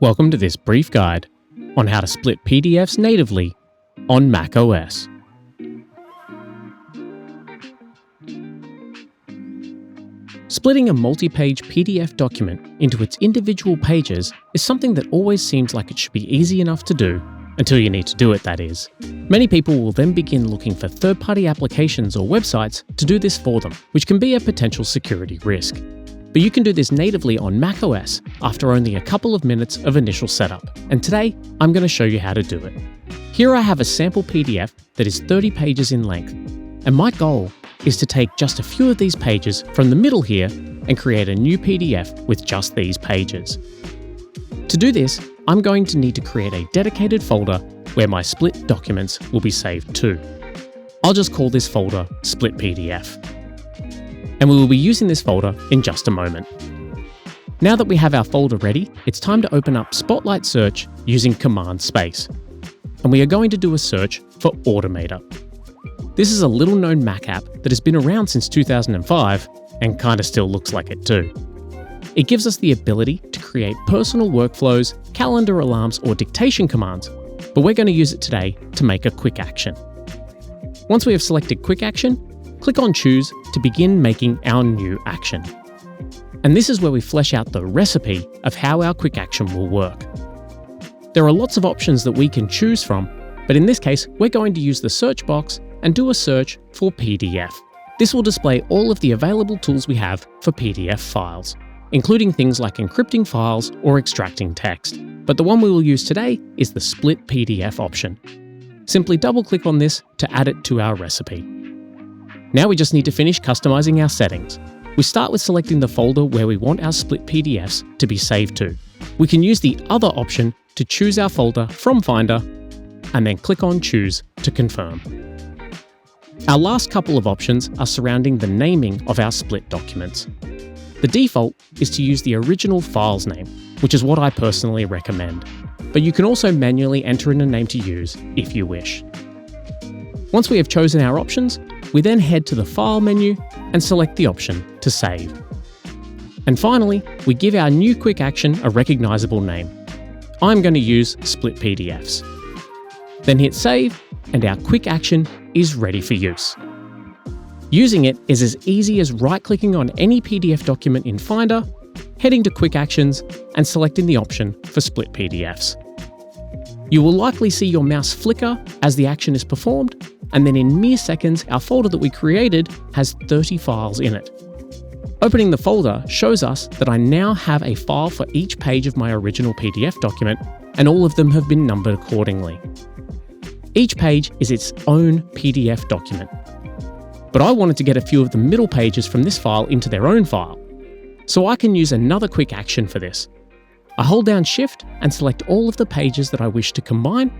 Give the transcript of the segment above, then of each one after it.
Welcome to this brief guide on how to split PDFs natively on macOS. Splitting a multi-page PDF document into its individual pages is something that always seems like it should be easy enough to do, until you need to do it, that is. Many people will then begin looking for third-party applications or websites to do this for them, which can be a potential security risk. But you can do this natively on macOS after only a couple of minutes of initial setup, and today I'm going to show you how to do it. Here I have a sample PDF that is 30 pages in length, and my goal is to take just a few of these pages from the middle here and create a new PDF with just these pages. To do this, I'm going to need to create a dedicated folder where my split documents will be saved to. I'll just call this folder Split PDF. And we will be using this folder in just a moment. Now that we have our folder ready, it's time to open up Spotlight Search using Command Space. And we are going to do a search for Automator. This is a little known Mac app that has been around since 2005 and kinda still looks like it too. It gives us the ability to create personal workflows, calendar alarms, or dictation commands, but we're going to use it today to make a quick action. Once we have selected quick action, click on Choose to begin making our new action. And this is where we flesh out the recipe of how our quick action will work. There are lots of options that we can choose from, but in this case, we're going to use the search box and do a search for PDF. This will display all of the available tools we have for PDF files, including things like encrypting files or extracting text. But the one we will use today is the Split PDF option. Simply double-click on this to add it to our recipe. Now we just need to finish customizing our settings. We start with selecting the folder where we want our split PDFs to be saved to. We can use the Other option to choose our folder from Finder, and then click on Choose to confirm. Our last couple of options are surrounding the naming of our split documents. The default is to use the original file's name, which is what I personally recommend, but you can also manually enter in a name to use if you wish. Once we have chosen our options, we then head to the File menu and select the option to save. And finally, we give our new quick action a recognisable name. I'm going to use Split PDFs. Then hit Save, and our quick action is ready for use. Using it is as easy as right-clicking on any PDF document in Finder, heading to Quick Actions, and selecting the option for Split PDFs. You will likely see your mouse flicker as the action is performed, and then in mere seconds, our folder that we created has 30 files in it. Opening the folder shows us that I now have a file for each page of my original PDF document, and all of them have been numbered accordingly. Each page is its own PDF document. But I wanted to get a few of the middle pages from this file into their own file, so I can use another quick action for this. I hold down Shift and select all of the pages that I wish to combine,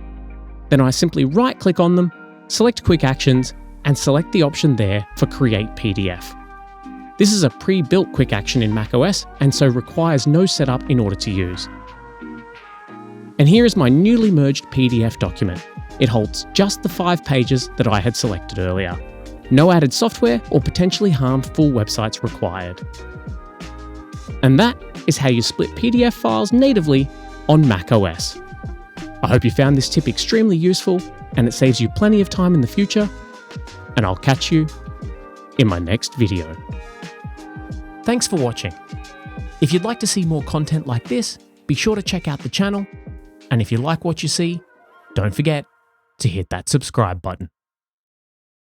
then I simply right-click on them, select Quick Actions, and select the option there for Create PDF. This is a pre-built quick action in macOS and so requires no setup in order to use. And here is my newly merged PDF document. It holds just the 5 pages that I had selected earlier. No added software or potentially harmful websites required. And that is how you split PDF files natively on macOS. I hope you found this tip extremely useful and it saves you plenty of time in the future, and I'll catch you in my next video. Thanks for watching. If you'd like to see more content like this, be sure to check out the channel, and if you like what you see, don't forget to hit that subscribe button.